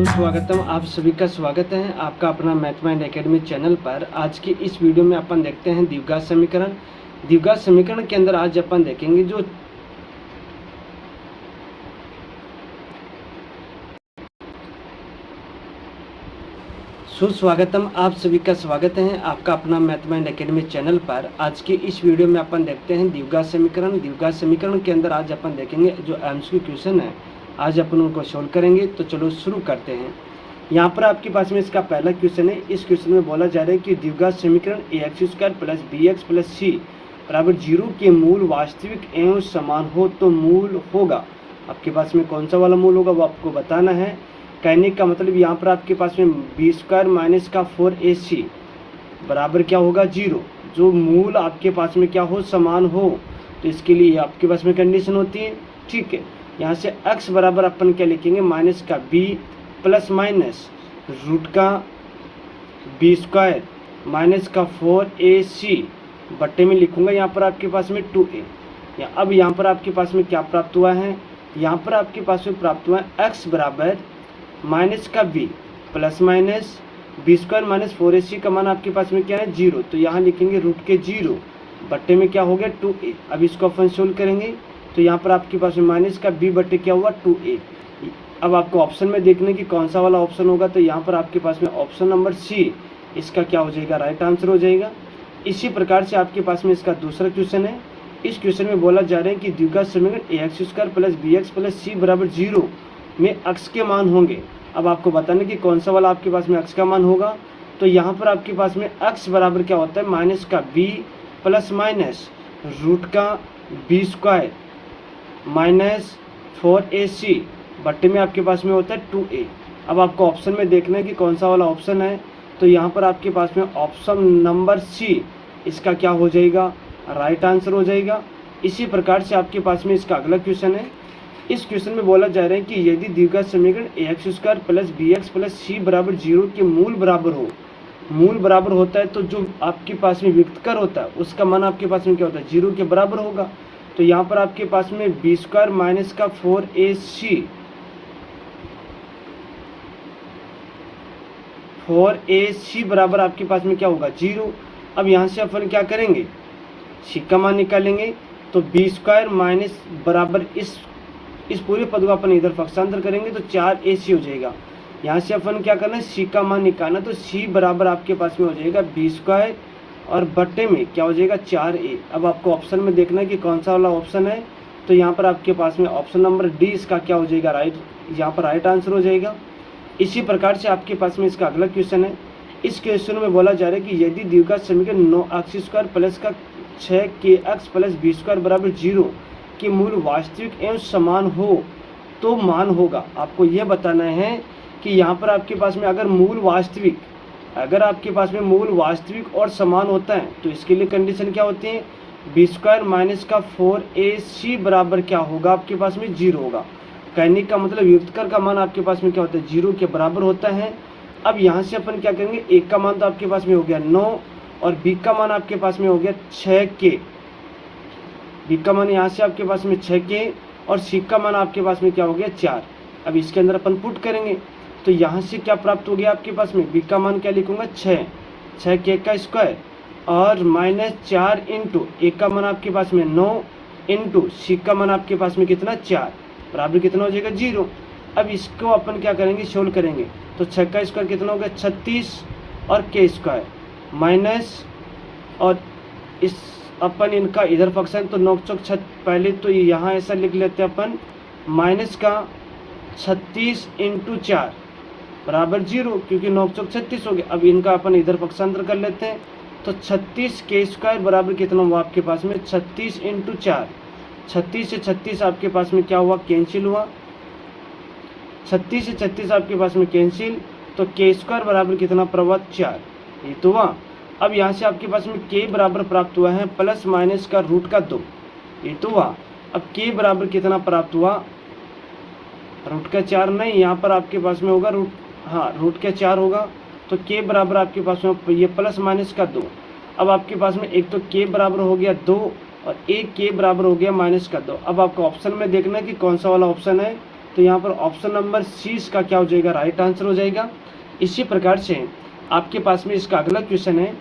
सुस्वागतम, आप सभी का स्वागत है आपका अपना मैथमाइंड एकेडमी चैनल पर। आज की इस वीडियो में अपन देखते हैं द्विघात समीकरण। द्विघात समीकरण के अंदर आज अपन देखेंगे जो सुस्वागतम, आप सभी का स्वागत है आपका अपना मैथमाइंड एकेडमी चैनल पर। आज की इस वीडियो में अपन देखते हैं द्विघात समीकरण। द्विघात समीकरण के अंदर आज अपन देखेंगे जो एमसीक्यू क्वेश्चन है, आज अपन उनको सोल्व करेंगे। तो चलो शुरू करते हैं। यहाँ पर आपके पास में इसका पहला क्वेश्चन है। इस क्वेश्चन में बोला जा रहा है कि द्विघात समीकरण ax² + bx + c बराबर 0 के मूल वास्तविक एवं समान हो तो मूल होगा। आपके पास में कौन सा वाला मूल होगा वो आपको बताना है। कहने का मतलब यहाँ पर आपके पास में b² - 4ac बराबर क्या होगा 0, जो मूल आपके पास में क्या हो समान हो। तो इसके लिए आपके पास में कंडीशन होती है, ठीक है। यहाँ से x बराबर अपन क्या लिखेंगे माइनस का b प्लस माइनस रूट का b² माइनस का 4ac बट्टे में लिखूंगा यहाँ पर आपके पास में 2a। अब यहाँ पर आपके पास में क्या प्राप्त हुआ है, यहाँ पर आपके पास में प्राप्त हुआ है x बराबर माइनस का b plus minus b² minus 4ac का मान आपके पास में क्या है 0। तो यहाँ लिखेंगे रूट के 0 बट्टे में क्या हो गया 2a। अब इसको अपन सोल्व करेंगे तो यहाँ पर आपके पास में माइनस का b बट्टे क्या हुआ 2a। अब आपको ऑप्शन में देखने की कौन सा वाला ऑप्शन होगा, तो यहाँ पर आपके पास में ऑप्शन नंबर सी इसका क्या हो जाएगा राइट आंसर हो जाएगा। इसी प्रकार से आपके पास में इसका दूसरा क्वेश्चन है। इस क्वेश्चन में बोला जा रहा है कि द्विघात समीकरण ax² + bx + c बराबर 0 में x के मान होंगे। अब आपको बताना कि कौन सा वाला आपके पास में x का मान होगा। तो यहाँ पर आपके पास में x बराबर क्या होता है माइनस का b प्लस माइनस रूट का b² माइनस 4ac बट्टे में आपके पास में होता है 2a। अब आपको ऑप्शन में देखना है कि कौन सा वाला ऑप्शन है। तो यहाँ पर आपके पास में ऑप्शन नंबर सी इसका क्या हो जाएगा राइट आंसर हो जाएगा। इसी प्रकार से आपके पास में इसका अगला क्वेश्चन है। इस क्वेश्चन में बोला जा रहा है कि यदि द्विघात समीकरण ax² + bx + c बराबर 0 के मूल बराबर हो, मूल बराबर होता है तो जो आपके पास में विकर्ण होता है उसका मान आपके पास में क्या होता है 0 के बराबर होगा। तो यहाँ पर आपके पास में b² माइनस का 4ac बराबर आपके पास में क्या होगा 0। अब यहाँ से अपन क्या करेंगे c का मान निकालेंगे। तो b² माइनस बराबर इस पूरे पद को अपन इधर पक्षांतर करेंगे तो 4ac हो जाएगा। यहाँ से अपन क्या करना है c का मान निकालना, तो c बराबर आपके पास में हो जाएगा b² और बट्टे में क्या हो जाएगा 4a। अब आपको ऑप्शन में देखना है कि कौन सा वाला ऑप्शन है। तो यहाँ पर आपके पास में ऑप्शन नंबर डी इसका क्या हो जाएगा राइट, यहाँ पर राइट आंसर हो जाएगा। इसी प्रकार से आपके पास में इसका अगला क्वेश्चन है। इस क्वेश्चन में बोला जा रहा है कि यदि द्विघात समीकरण 9x² प्लस का 6kx प्लस b² बराबर 0 के मूल वास्तविक एवं समान हो तो मान होगा। आपको यह बताना है कि यहाँ पर आपके पास में अगर आपके पास में मूल वास्तविक और समान होता है तो इसके लिए कंडीशन क्या होती है b² माइनस का 4ac बराबर क्या होगा आपके पास में 0 होगा। कहने का मतलब व्युत्क्रम का मान आपके पास में क्या होता है 0 के बराबर होता है। अब यहाँ से अपन क्या करेंगे a का मान तो आपके पास में हो गया 9 और b का मान आपके पास में हो गया 6k। b का मान यहाँ से आपके पास में 6k और c का मान आपके पास में क्या हो गया 4। अब इसके अंदर अपन पुट करेंगे तो यहाँ से क्या प्राप्त हो गया आपके पास में b का मान क्या लिखूंगा 6k का स्क्वायर और माइनस 4 इंटू a का मान आपके पास में 9 इंटू c का मान आपके पास में कितना 4 बराबर कितना हो जाएगा 0। अब इसको अपन क्या करेंगे सोल्व करेंगे तो 6 का स्क्वायर कितना हो गया 36 और k² माइनस और इस अपन इनका इधर फंक्शन तो 9 चौक 6 पहले तो यहाँ ऐसा लिख लेते हैं अपन माइनस का 36 इंटू 4 बराबर 0 क्योंकि 9 चौक 36 हो गया। अब इनका अपन इधर पक्षांतर कर लेते हैं तो 36k² बराबर कितना हुआ आपके पास में 36 इंटू 4। 36 से 36 आपके पास में क्या हुआ कैंसिल हुआ, 36 से 36 आपके पास में कैंसिल, तो k² बराबर कितना प्रवत 4 ये तो हुआ। अब यहाँ से आपके पास में k बराबर प्राप्त हुआ है प्लस माइनस का रूट का 2 ये तो हुआ। अब k बराबर कितना प्राप्त हुआ रूट का 4 नहीं, यहाँ पर आपके पास में होगा रूट का 4 होगा। तो k बराबर आपके पास में ये प्लस माइनस का 2। अब आपके पास में एक तो k बराबर हो गया 2 और एक k बराबर हो गया माइनस का 2। अब आपको ऑप्शन में देखना है कि कौन सा वाला ऑप्शन है। तो यहाँ पर ऑप्शन नंबर सी इसका क्या हो जाएगा, राइट आंसर हो जाएगा। इसी प्रकार से आपके पास में इसका अगला क्वेश्चन है।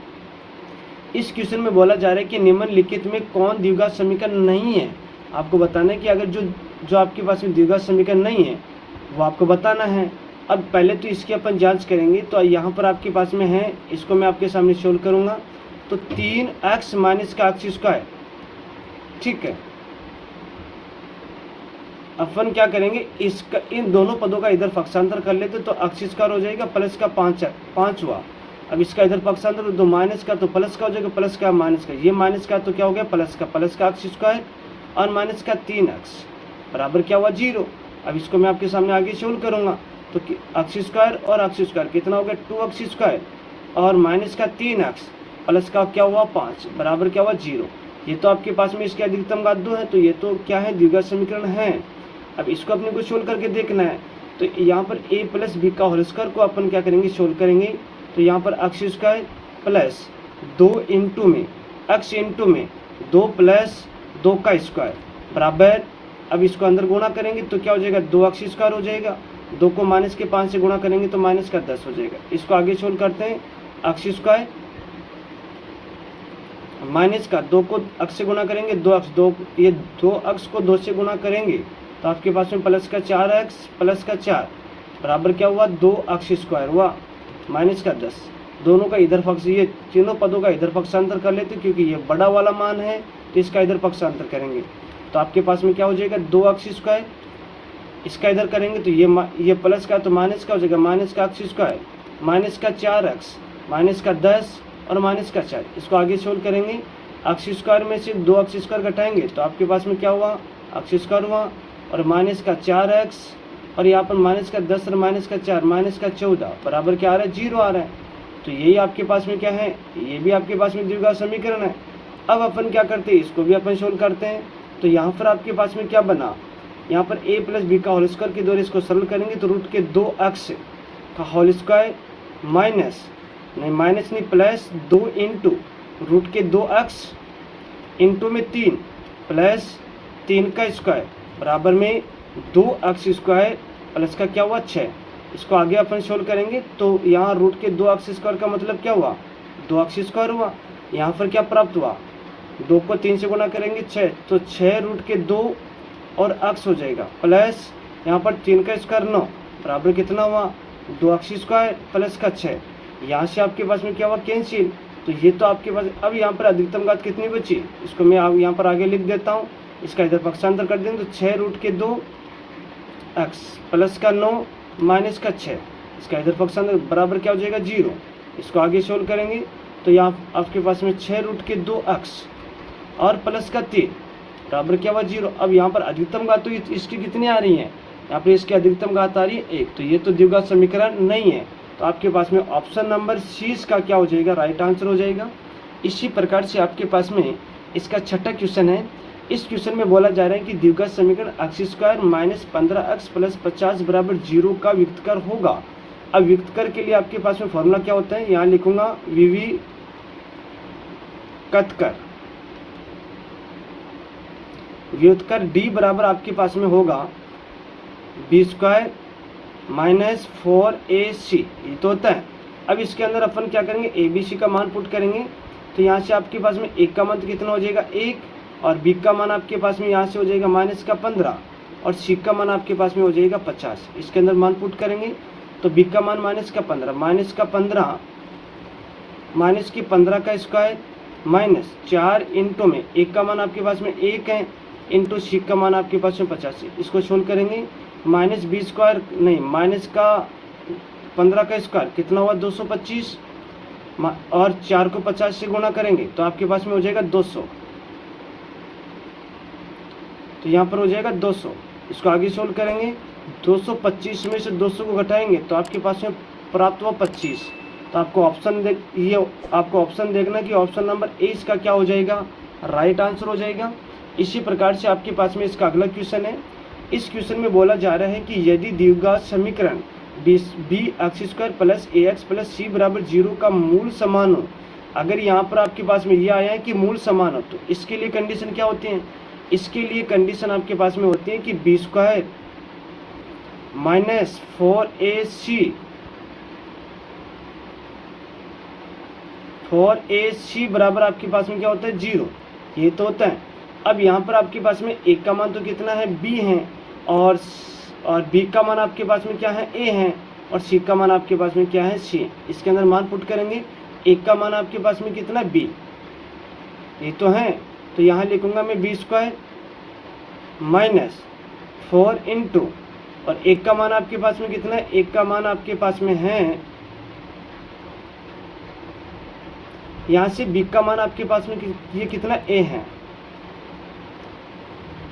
इस क्वेश्चन में बोला जा रहा है कि निम्नलिखित में कौन द्विघात समीकरण नहीं है। आपको बताना है कि अगर जो आपके पास में द्विघात समीकरण नहीं है वो आपको बताना है। अब पहले तो इसकी अपन जांच करेंगे। तो यहाँ पर आपके पास में है, इसको मैं आपके सामने सोल्व करूँगा। तो 3x माइनस का एक्स स्क्वायर, ठीक है। अपन क्या करेंगे, इसका इन दोनों पदों का इधर पक्षांतर कर लेते तो एक्स स्क्वायर हो जाएगा प्लस का 5 हुआ। अब इसका इधर पक्षांतर तो माइनस का तो प्लस का हो जाएगा, प्लस का माइनस का, ये माइनस का तो क्या हो गया प्लस का एक्स स्क्वायर और माइनस का 3x बराबर क्या हुआ 0। अब इसको मैं आपके सामने आगे सोल्व करूँगा। तो एक्स स्क्वायर और एक्स स्क्वायर कितना हो गया 2x स्क्वायर और माइनस का 3x प्लस का क्या हुआ 5 बराबर क्या हुआ 0। ये तो आपके पास में इसके अधिकतम घात 2 है, तो ये तो क्या है द्विघात समीकरण है। अब इसको अपने को सोल्व करके देखना है। तो यहाँ पर a प्लस बी का होल स्क्वायर को अपन क्या करेंगे सोल्व करेंगे। तो यहाँ पर एक्स स्क्वायर प्लस 2 इंटू में x इंटू में 2 प्लस 2 का स्क्वायर बराबर, अब इसको अंदर गुणा करेंगे तो क्या हो जाएगा 2x स्क्वायर हो जाएगा। 2 को माइनस के 5 से गुणा करेंगे तो माइनस का 10 हो जाएगा। इसको आगे सोल्व करते हैं। एक्स स्क्वायर माइनस का 2 को x से गुणा करेंगे 2x, ये 2x को 2 से गुणा करेंगे तो आपके पास में प्लस का 4x प्लस का 4 बराबर क्या हुआ 2x स्क्वायर हुआ माइनस का 10। दोनों का इधर पक्ष, ये तीनों पदों का इधर पक्षांतर कर लेते क्योंकि ये बड़ा वाला मान है तो इसका इधर पक्षांतर करेंगे तो आपके पास में क्या हो जाएगा 2x स्क्वायर। इसका इधर करेंगे तो ये प्लस का तो माइनस का हो जाएगा माइनस का x स्क्वायर माइनस का 4x माइनस का 10 और माइनस का 4। इसको आगे सोल्व करेंगे। एक्स स्क्वायर में से 2x स्क्वायर घटाएंगे तो आपके पास में क्या हुआ एक्स स्क्वायर हुआ और माइनस का 4x और यहाँ पर माइनस का 10 और माइनस का 4 माइनस का 14 बराबर क्या आ रहा है 0 आ रहा है। तो यही आपके पास में क्या है, ये भी आपके पास में द्विघात समीकरण है। अब अपन क्या करते हैं, इसको भी अपन सोल्व करते हैं। तो यहाँ पर आपके पास में क्या बना, यहाँ पर a प्लस बी का होल स्क्वायर के द्वारा इसको सरल करेंगे तो रूट के 2x का होल स्क्वायर माइनस नहीं प्लस 2 इंटू रूट के 2x इंटू में 3 प्लस 3 का स्क्वायर बराबर में 2x स्क्वायर प्लस का क्या हुआ 6। इसको आगे अपन सोल्व करेंगे तो यहाँ रूट के 2x स्क्वायर का मतलब क्या हुआ 2x स्क्वायर हुआ। यहाँ पर क्या प्राप्त हुआ 2 को 3 से गुणा करेंगे 6 तो 6 रूट के 2 और x हो जाएगा प्लस यहाँ पर 3 का स्क्वायर 9 बराबर कितना हुआ 2x स्क्वायर प्लस का 6। यहाँ से आपके पास में क्या हुआ कैंसिल। तो ये तो आपके पास अब यहाँ पर अधिकतम घात कितनी बची, इसको मैं यहाँ पर आगे लिख देता हूँ। इसका इधर पक्षांतर कर देंगे तो 6 रूट के 2x प्लस का 9 माइनस का 6, इसका इधर पक्षांतर बराबर क्या हो जाएगा 0। इसको आगे सोल्व करेंगे तो यहाँ आपके पास में 6 रूट के 2x और प्लस का 3 बराबर क्या हुआ 0। अब यहाँ पर अधिकतम घात तो इसकी कितनी आ रही है, यहाँ पर इसकी अधिकतम घात आ रही है 1। तो ये तो द्विघात समीकरण नहीं है। तो आपके पास में ऑप्शन नंबर सी का क्या हो जाएगा राइट आंसर हो जाएगा। इसी प्रकार से आपके पास में इसका छठा क्वेश्चन है। इस क्वेश्चन में बोला जा रहा है कि द्विघात समीकरण x square minus 15x plus 50 बराबर 0 का व्युत्कर होगा। अब व्युत्कर के लिए आपके पास में फॉर्मूला क्या होता है, यहाँ लिखूंगा वीवी कतकर व्युत्कर डी बराबर आपके पास में होगा बी स्क्वायर माइनस 4ac, ये तो होता है। अब इसके अंदर अपन क्या करेंगे abc का मान पुट करेंगे तो यहाँ से आपके पास में एक का मान कितना हो जाएगा 1 और b का मान आपके पास में यहाँ से हो जाएगा माइनस का 15 और c का मान आपके पास में हो जाएगा 50। इसके अंदर मान पुट करेंगे तो b का मान माइनस का 15 माइनस की 15 का स्क्वायर माइनस 4 इंटू में एक का मान आपके पास में 1 है इंटू c का मान आपके पास में 50 है। इसको सोल्व करेंगे माइनस बी स्क्वायर नहीं माइनस का 15 का स्क्वायर कितना हुआ 225 और 4 को 50 से गुणा करेंगे तो आपके पास में हो जाएगा 200। तो यहाँ पर हो जाएगा 200। इसको आगे सोल्व करेंगे 225 में से 200 को घटाएंगे तो आपके पास में प्राप्त हुआ 25। तो आपको ऑप्शन देखना कि ऑप्शन नंबर ए इसका क्या हो जाएगा राइट आंसर हो जाएगा। इसी प्रकार से आपके पास में इसका अगला क्वेश्चन है। इस क्वेश्चन में बोला जा रहा है कि यदि द्विघात समीकरण बी एक्स स्क्वायर प्लस ए एक्स प्लस सी बराबर 0 का मूल समान हो, अगर यहाँ पर आपके पास में ये आया है कि मूल समान हो तो इसके लिए कंडीशन क्या होती है, इसके लिए कंडीशन आपके पास में होती है कि बी स्क्वायर माइनस 4ac बराबर आपके पास में क्या होता है 0, ये तो होता है। अब यहाँ पर आपके पास में a का मान तो कितना है b है, और b का मान आपके पास में क्या है a है, और c का मान आपके पास में क्या है c। इसके अंदर मान पुट करेंगे, a का मान आपके पास में कितना b, ये तो है, तो यहाँ लिखूंगा मैं b स्क्वायर माइनस 4 इंटू, और एक का मान आपके पास में कितना है, एक का मान आपके पास में है, यहाँ से b का मान आपके पास में ये कितना a है,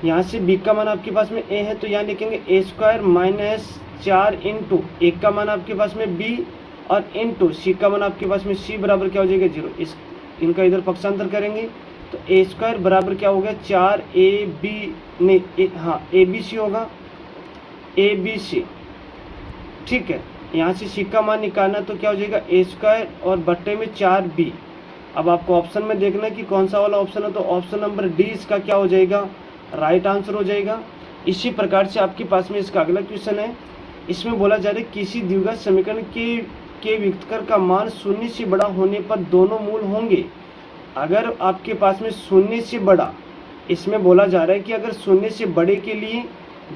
यहाँ से b का मान आपके पास में a है, तो यहाँ लिखेंगे a स्क्वायर माइनस 4 इंटू एक का मान आपके पास में b और इंटू c का मान आपके पास में c बराबर क्या हो जाएगा 0। इनका इधर पक्षांतर करेंगे तो a स्क्वायर बराबर क्या हो गया 4ab, नहीं हाँ abc होगा, abc, ठीक है। यहाँ से c का मान निकालना तो क्या हो जाएगा a स्क्वायर और बट्टे में 4b। अब आपको ऑप्शन में देखना है कि कौन सा वाला ऑप्शन है, तो ऑप्शन नंबर डी इसका क्या हो जाएगा, राइट आंसर हो जाएगा। इसी प्रकार से आपके पास में इसका अगला क्वेश्चन है, इसमें बोला जा रहा है किसी द्विघात समीकरण के व्युत्क्रम का मान शून्य से बड़ा होने पर दोनों मूल होंगे। अगर आपके पास में शून्य से बड़ा, इसमें बोला जा रहा है कि अगर शून्य से बड़े के लिए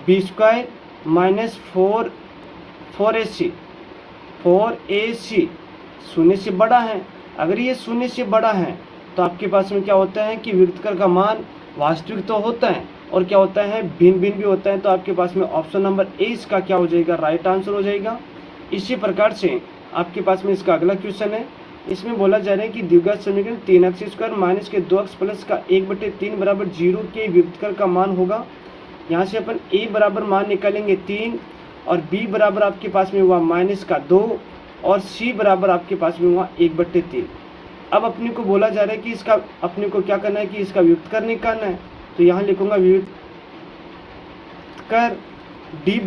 बी स्क्वायर माइनस 4ac शून्य से बड़ा है, अगर ये शून्य से बड़ा है तो आपके पास में क्या होता है कि व्युत्क्रम का मान वास्तविक तो होता है और क्या होता है भिन्न भिन्न भी होता है, तो आपके पास में ऑप्शन नंबर ए इसका क्या हो जाएगा, राइट आंसर हो जाएगा। इसी प्रकार से आपके पास में इसका अगला क्वेश्चन है, इसमें बोला जा रहा है कि द्विघात समीकरण 3x स्क्वायर माइनस के 2x प्लस का 1/3 बराबर 0 के व्युत्क्रम का मान होगा। यहाँ से अपन a बराबर मान निकालेंगे 3 और b बराबर आपके पास में हुआ माइनस का 2 और c बराबर आपके पास में हुआ 1/3। अब अपने को बोला जा रहा है कि इसका अपने को क्या करना है कि इसका व्युत्क्रम निकालना है, तो यहाँ लिखूंगा व्युत्क्रम d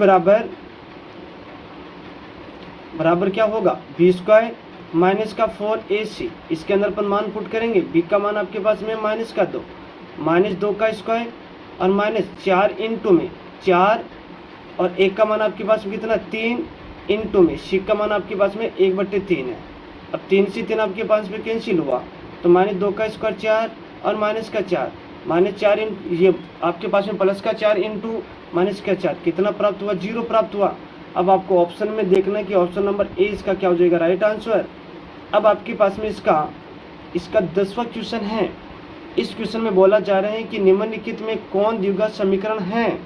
बराबर क्या होगा b स्क्वायर माइनस का 4ac, इसके अंदर अपन मान पुट करेंगे, b का मान आपके पास में माइनस का 2, माइनस 2 का स्क्वायर और माइनस 4 इंटू में 4 और एक का मान आपके पास में कितना 3 इंटू में c का मान आपके पास में 1/3 है। अब 3 से 3 आपके पास में कैंसिल हुआ, तो माइनस 2 का स्क्वायर 4 और माइनस का 4, माइनस 4 ये आपके पास में प्लस का 4 इंटू माइनस का 4, कितना प्राप्त हुआ 0 प्राप्त हुआ। अब आपको ऑप्शन में देखना है कि ऑप्शन नंबर ए इसका क्या हो जाएगा, राइट आंसर। अब आपके पास में इसका 10वां क्वेश्चन है। इस क्वेश्चन में बोला जा रहा है कि निम्नलिखित में कौन द्विघात समीकरण है,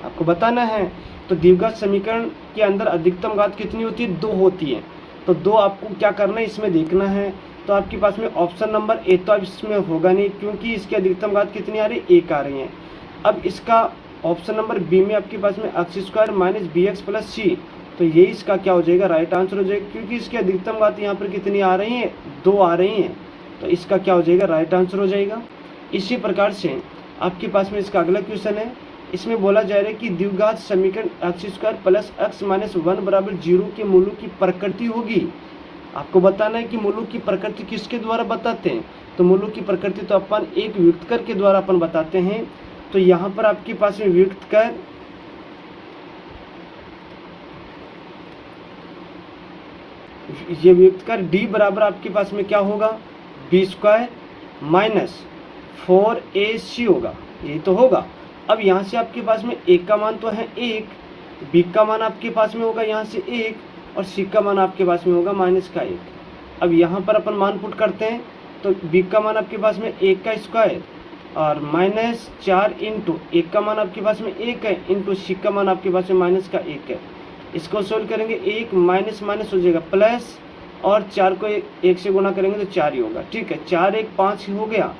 आपको बताना है। तो द्विघात समीकरण के अंदर अधिकतम घात कितनी होती है, 2 होती है, तो 2 आपको क्या करना है इसमें देखना है। तो आपके पास में ऑप्शन नंबर ए तो अब इसमें होगा नहीं, क्योंकि इसकी अधिकतम घात कितनी आ रही है, 1 आ रही है। अब इसका ऑप्शन नंबर बी में आपके पास में x square minus bx plus C, तो ये इसका क्या हो जाएगा, राइट आंसर हो जाएगा, क्योंकि इसकी अधिकतम घात यहाँ पर कितनी आ रही है, 2 आ रही हैं, तो इसका क्या हो जाएगा, राइट आंसर हो जाएगा। इसी प्रकार से आपके पास में इसका अगला क्वेश्चन है, इसमें बोला जा रहा है कि द्विघात समीकरण x square plus x minus 1 बराबर 0 के मूलों की प्रकृति होगी। आपको बताना है कि मूलों की प्रकृति किसके द्वारा बताते हैं, तो मूलों की प्रकृति तो अपन एक व्युत्क्रम के द्वारा अपन बताते हैं। तो यहाँ पर आपके पास में व्युत्क्रम ये व्युत्क्रम d बराबर आपके पास में क्या होगा, b स्क्वायर माइनस 4ac होगा, ये तो होगा। अब यहाँ से आपके पास में a का मान तो है 1, b का मान आपके पास में होगा यहाँ से 1 और c का मान आपके पास में होगा माइनस का 1। अब यहाँ पर अपन मान पुट करते हैं, तो b का मान आपके पास में 1 का स्क्वायर और माइनस 4 इंटू एक का मान आपके पास में 1 है इंटू c का मान आपके पास में माइनस का 1 है। इसको सोल्व करेंगे, 1 माइनस माइनस हो जाएगा प्लस, और 4 को 1 से गुना करेंगे तो 4 ही होगा, ठीक है, 4 1 5 हो गया।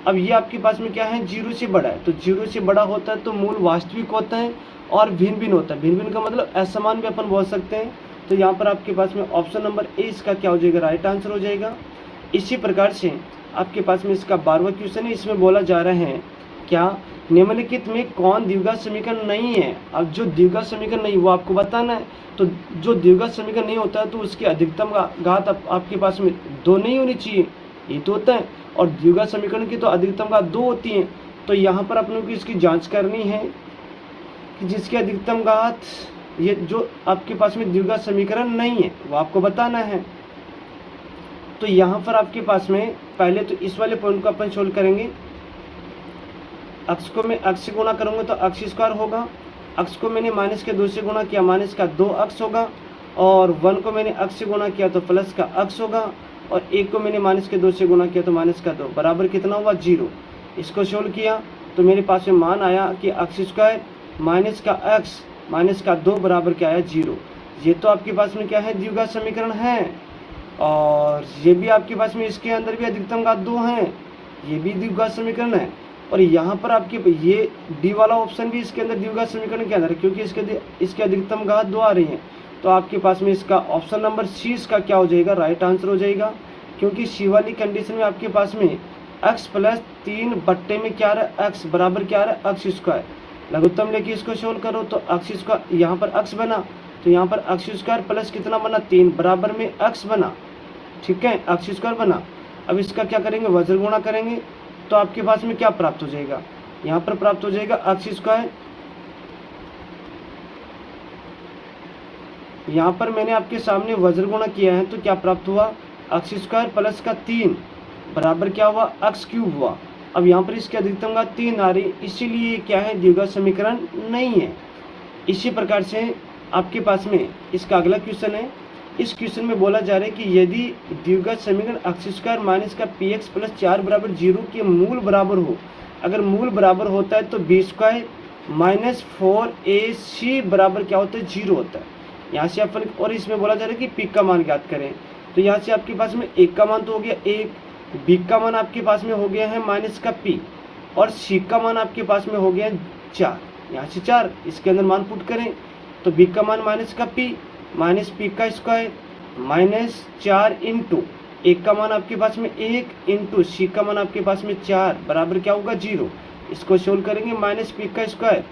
अब ये आपके पास में क्या है, 0 से बड़ा है, तो 0 से बड़ा होता है तो मूल वास्तविक होता है और भिन्न भिन्न होता है। भिन्न भिन्न का मतलब असमान भी अपन बोल सकते हैं। तो यहाँ पर आपके पास में ऑप्शन नंबर ए इसका क्या हो जाएगा, राइट आंसर हो जाएगा। इसी प्रकार से आपके पास में इसका 12वां क्वेश्चन है, इसमें बोला जा रहा है क्या, निम्नलिखित में कौन द्विघात समीकरण नहीं है। अब जो द्विघात समीकरण नहीं वो आपको बताना है। तो जो द्विघात समीकरण नहीं होता है तो उसकी अधिकतम घात आपके पास में 2 नहीं होनी चाहिए, ये तो होता है, और द्विघात समीकरण की तो अधिकतम घात 2 होती है। तो यहाँ पर अपनों को इसकी जांच करनी है कि जिसकी अधिकतम घात ये जो आपके पास में द्विघात समीकरण नहीं है वो आपको बताना है। तो यहाँ पर आपके पास में पहले तो इस वाले पॉइंट को अपन सोल्व करेंगे। अक्स को मैं अक्स से गुणा करूँगा तो अक्स स्क्वायर होगा, अक्स को मैंने माइनस के 2 से गुणा किया, माइनस का 2 अक्स होगा, और 1 को मैंने अक्स से गुणा किया तो प्लस का अक्स होगा, और 1 को मैंने माइनस के 2 से गुणा किया तो माइनस का 2 बराबर कितना हुआ 0। इसको सोल्व किया तो मेरे पास में मान आया कि अक्स स्क्वायर माइनस का अक्स माइनस का 2 बराबर क्या आया 0। ये तो आपके पास में क्या है द्विघात समीकरण है, और ये भी आपके पास में इसके अंदर भी अधिकतम घात 2 हैं, ये भी द्विघात समीकरण है। और यहाँ पर आपके ये डी वाला ऑप्शन भी इसके अंदर द्विघात समीकरण के अंदर है, क्योंकि इसके अधिकतम घात 2 आ रही हैं। तो आपके पास में इसका ऑप्शन नंबर सी इसका क्या हो जाएगा राइट आंसर हो जाएगा, क्योंकि सी वाली कंडीशन में आपके पास में x प्लस 3 बट्टे में क्या रहा x बराबर क्या रहा अक्स स्क्वायर। लघुत्तम लेके इसको सोल्व करो तो अक्स स्क्वायर यहाँ पर x बना, तो यहाँ पर अक्स स्क्वायर प्लस कितना बना 3 बराबर में x बना, ठीक है अक्स स्क्वायर बना। अब इसका क्या करेंगे वज्र गुणा करेंगे तो आपके पास में क्या प्राप्त हो जाएगा, यहाँ पर प्राप्त हो जाएगा अक्स स्क्वायर, यहाँ पर मैंने आपके सामने वज्र गुणा किया है तो क्या प्राप्त हुआ अक्स स्क्वायर प्लस का 3 बराबर क्या हुआ अक्स क्यूब हुआ। अब यहाँ पर इसके अधिकतम घात 3 आ रही, इसीलिए क्या है द्विघात समीकरण नहीं है। इसी प्रकार से आपके पास में इसका अगला क्वेश्चन है। इस क्वेश्चन में बोला जा रहा है कि यदि द्विघात समीकरण अक्स स्क्वायर माइनस का पी एक्स प्लस 4 बराबर 0 के मूल बराबर हो, अगर मूल बराबर होता है तो बी स्क्वायर माइनस 4ac बराबर क्या होता है 0 होता है। यहाँ से अपन और इसमें बोला जा रहा है कि पी का मान ज्ञात करें, तो यहाँ से आपके पास में एक का मान तो हो गया 1, बी का मान आपके पास में हो गया है माइनस का पी, और सी का मान आपके पास में हो गया 4, यहाँ से 4 इसके अंदर मान पुट करें तो बी का मान माइनस का पी माइनस पी का स्क्वायर माइनस 4 इंटू एक का मान आपके पास में 1 इंटू सी का मान आपके पास में 4 बराबर क्या होगा 0। इसको सोल्व करेंगे माइनस पी का स्क्वायर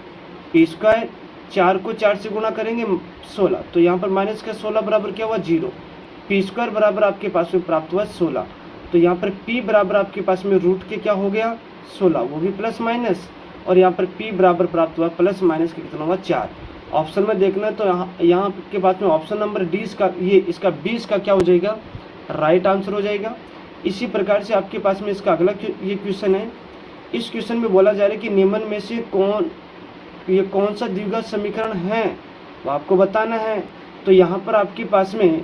पी स्क्वायर 4 को 4 से गुणा करेंगे 16, तो यहाँ पर माइनस का 16 बराबर क्या हुआ 0। पी स्क्वायर बराबर आपके पास में प्राप्त हुआ 16, तो यहाँ पर पी बराबर आपके पास में रूट के क्या हो गया 16, वो भी प्लस माइनस, और यहाँ पर पी बराबर प्राप्त हुआ प्लस माइनस के कितना हुआ 4। ऑप्शन में देखना है तो यहाँ के पास में ऑप्शन नंबर डी इसका 20 का क्या हो जाएगा राइट आंसर हो जाएगा। इसी प्रकार से आपके पास में इसका अगला ये क्वेश्चन है। इस क्वेश्चन में बोला जा रहा है कि निम्न में से कौन सा द्विघात समीकरण है वो आपको बताना है। तो यहाँ पर आपके पास में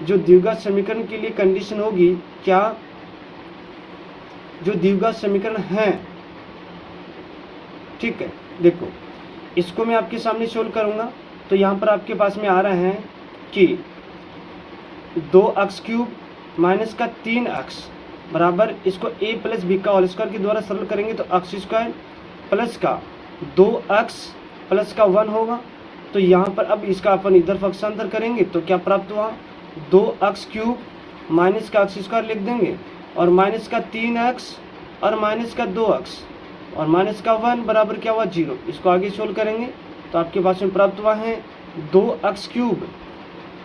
जो द्विघात समीकरण के लिए कंडीशन होगी, क्या जो द्विघात समीकरण है, ठीक है देखो इसको मैं आपके सामने सोल्व करूंगा। तो यहाँ पर आपके पास में आ रहे हैं कि 2x क्यूब माइनस का 3x बराबर इसको a प्लस बी का होल स्क्वायर के द्वारा सरल करेंगे तो एक्स स्क्वायर प्लस का 2x प्लस का 1 होगा। तो यहाँ पर अब इसका अपन इधर पक्षांतर करेंगे तो क्या प्राप्त हुआ 2x क्यूब माइनस का एक्स स्क्वायर लिख देंगे, और माइनस का 3x और माइनस का 2x और माइनस का 1 बराबर क्या हुआ 0। इसको आगे सोल्व करेंगे तो आपके पास में प्राप्त हुआ है 2x क्यूब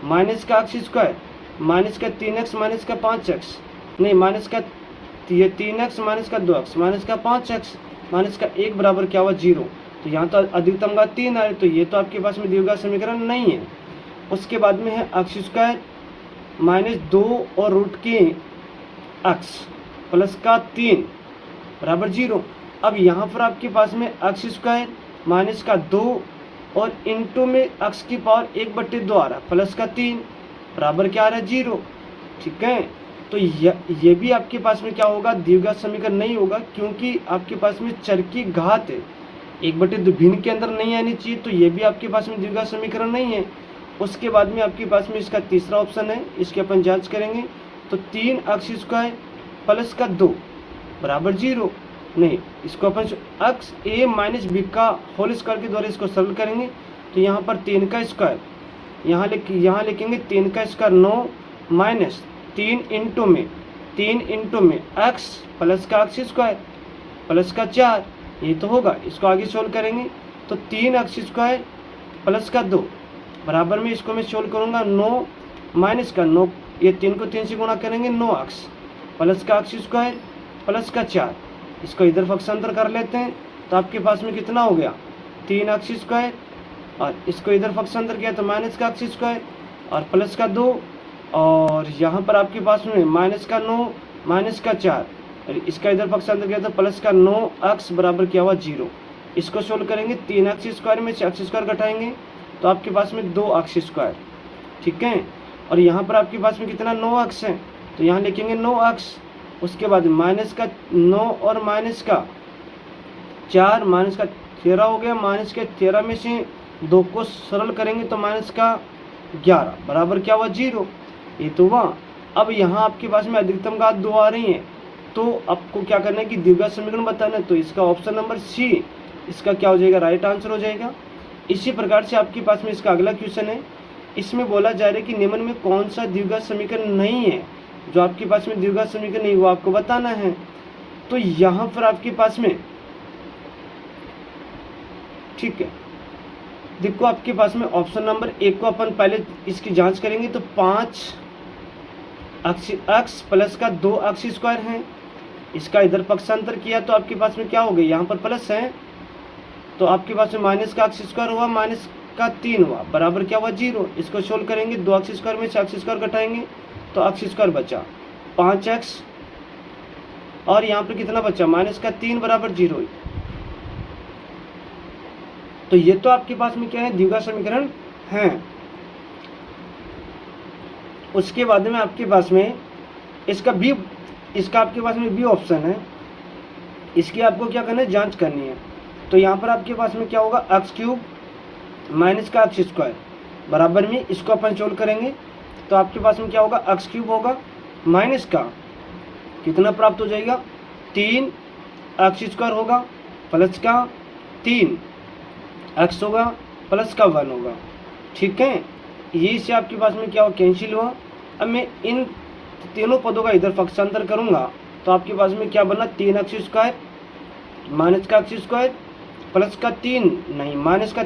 माइनस का एक्स स्क्वायर माइनस का 3x माइनस का 5x नहीं माइनस का ये 3x माइनस का 2x माइनस का 5x माइनस का 1 बराबर क्या हुआ 0। तो यहाँ तो अधिकतम घात 3 आ रही, तो ये तो आपके पास में द्विघात समीकरण नहीं है। उसके बाद में है एक्स स्क्वायर माइनस 2 और रूट के x प्लस का 3 बराबर 0। अब यहाँ पर आपके पास में एक्स स्क्वायर माइनस का 2 और इंटू में x की पावर 1/2 आ रहा प्लस का 3 बराबर क्या आ रहा है 0, ठीक है। तो ये भी आपके पास में क्या होगा द्विघात समीकरण नहीं होगा, क्योंकि आपके पास में चर की घात 1/2 भिन्न के अंदर नहीं आनी चाहिए, तो ये भी आपके पास में द्विघात समीकरण नहीं है। उसके बाद में आपके पास में इसका तीसरा ऑप्शन है, इसकी अपन जांच करेंगे तो 3x स्क्वायर प्लस का 2 बराबर 0 नहीं, इसको अपन एक्स ए माइनस बी का होल स्क्वायर के द्वारा इसको सरल करेंगे तो यहाँ पर 3 का स्क्वायर यहाँ लिखेंगे 3 का स्क्वायर 9 माइनस 3 इंटू में x प्लस का एक्स स्क्वायर प्लस का 4, ये तो होगा। इसको आगे सोल्व करेंगे तो 3x स्क्वायर प्लस का 2 बराबर में इसको मैं सोल्व करूँगा 9 माइनस का 9, ये 3 को 3 से गुणा करेंगे 9x प्लस का एक्स स्क्वायर प्लस का 4, इसको इधर पक्षांतर कर लेते हैं तो आपके पास में कितना हो गया 3x स्क्वायर और इसको इधर पक्षांतर किया तो माइनस का x स्क्वायर और प्लस का 2, और यहाँ पर आपके पास में माइनस का 9 माइनस का 4, और इसका इधर पक्षांतर किया तो प्लस का 9x बराबर क्या हुआ 0। इसको सोल्व करेंगे 3x स्क्वायर में से x स्क्वायर घटाएंगे तो आपके पास में 2x स्क्वायर, ठीक है। और यहाँ पर आपके पास में कितना 9x है तो यहाँ लिखेंगे 9x। उसके बाद माइनस का 9 और माइनस का 4 माइनस का 13 हो गया, माइनस के 13 में से 2 को सरल करेंगे तो माइनस का 11 बराबर क्या हुआ 0। ये तो हुआ। अब यहाँ आपके पास में अधिकतम घात 2 आ रही है तो आपको क्या करना है कि द्विघात समीकरण बताना है, तो इसका ऑप्शन नंबर सी इसका क्या हो जाएगा, राइट आंसर हो जाएगा। इसी प्रकार से आपके पास में इसका अगला क्वेश्चन है। इसमें बोला जा रहा है कि निम्न में कौन सा द्विघात समीकरण नहीं है, जो आपके पास में द्विघात समीकरण नहीं वो आपको बताना है। तो यहाँ पर आपके पास में ठीक है, देखो आपके पास में ऑप्शन नंबर 1 को अपन पहले इसकी जांच करेंगे तो 5x प्लस का 2x स्क्वायर है, इसका इधर पक्षांतर किया तो आपके पास में क्या हो गया, यहाँ पर प्लस है तो आपके पास में माइनस का x स्क्वायर हुआ, माइनस का 3 हुआ बराबर क्या हुआ 0। इसको सोल्व करेंगे 2x स्क्वायर में से x स्क्वायर घटाएंगे तो x स्क्वायर बचा 5x, और यहाँ पर कितना बचा माइनस का 3 बराबर 0। तो ये तो आपके पास में क्या है, द्विघात समीकरण है। उसके बाद में आपके पास में इसका आपके पास में बी ऑप्शन है, इसकी आपको क्या करना है, जांच करनी है। तो यहाँ पर आपके पास में क्या होगा, x³ माइनस का x स्क्वायर बराबर में इसको अपन सोल्व करेंगे तो आपके पास में क्या होगा, x³ होगा माइनस का कितना प्राप्त हो जाएगा 3x स्क्वायर होगा प्लस का 3x होगा प्लस का 1 होगा, ठीक है। ये से आपके पास में क्या हो, कैंसिल हुआ। अब मैं इन तीनों पदों का इधर पक्षांतर करूंगा तो आपके पास में क्या बना, 3x स्क्वायर माइनस का x स्क्वायर प्लस का 3 नहीं माइनस का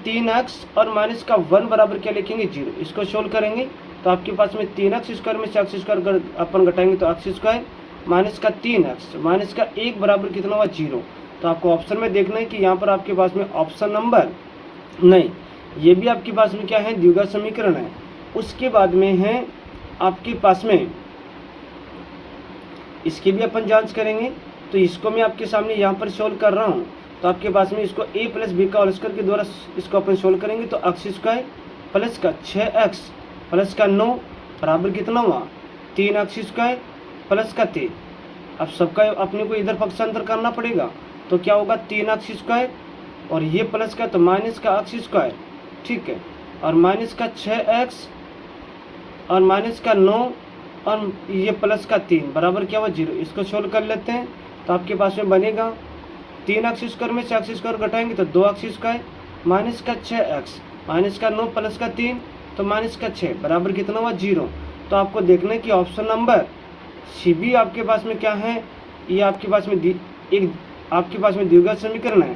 3x और माइनस का 1 बराबर क्या लिखेंगे 0। इसको सोल्व करेंगे तो आपके पास में 3x स्क्वायर में से x स्क्वायर अपन घटाएंगे तो x स्क्वायर माइनस का 3x माइनस का 1 बराबर कितना हुआ 0। तो आपको ऑप्शन में देखना है कि यहाँ पर आपके पास में ऑप्शन नंबर नहीं, ये भी आपके पास में क्या है, द्विघात समीकरण है। उसके बाद में है आपके पास में इसकी भी अपन जांच करेंगे। तो इसको मैं आपके सामने यहाँ पर सोल्व कर रहा हूँ तो आपके पास में इसको a प्लस बी का होल स्क्वायर के द्वारा इसको अपन सोल्व करेंगे तो x स्क्वायर प्लस का 6x प्लस का 9 बराबर कितना हुआ 3x स्क्वायर प्लस का 3। अब सबका अपने को इधर पक्षांतर करना पड़ेगा तो क्या होगा 3x स्क्वायर और ये प्लस का तो माइनस का x स्क्वायर, ठीक है, और माइनस का 6x और माइनस का 9 और ये प्लस का 3 बराबर क्या हुआ 0। इसको सोल्व कर लेते हैं तो आपके पास में बनेगा 3x स्क्वायर में से x स्क्वायर घटाएंगे तो 2x स्क्वायर माइनस का 6x माइनस का 9 प्लस का 3 तो माइनस का 6 बराबर कितना हुआ 0। तो आपको देखना है कि ऑप्शन नंबर सी भी आपके पास में क्या है, ये आपके पास में आपके पास में द्विघात समीकरण है।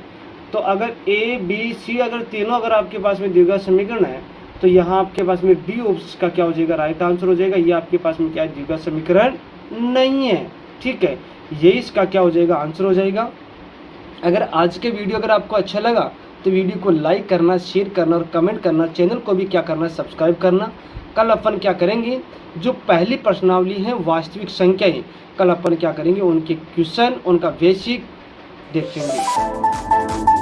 तो अगर ए बी सी अगर तीनों अगर आपके पास में द्विघात समीकरण है तो यहाँ आपके पास में बी ऑप्शन का क्या हो जाएगा, राइट आंसर हो जाएगा। ये आपके पास में क्या है, द्विघात समीकरण नहीं है, ठीक है, ये इसका क्या हो जाएगा, आंसर हो जाएगा। अगर आज के वीडियो अगर आपको अच्छा लगा तो वीडियो को लाइक करना, शेयर करना और कमेंट करना, चैनल को भी क्या करना, सब्सक्राइब करना। कल अपन क्या करेंगे, जो पहली प्रश्नावली है वास्तविक संख्याएं, कल अपन क्या करेंगे उनके क्वेश्चन उनका बेसिक देखेंगे।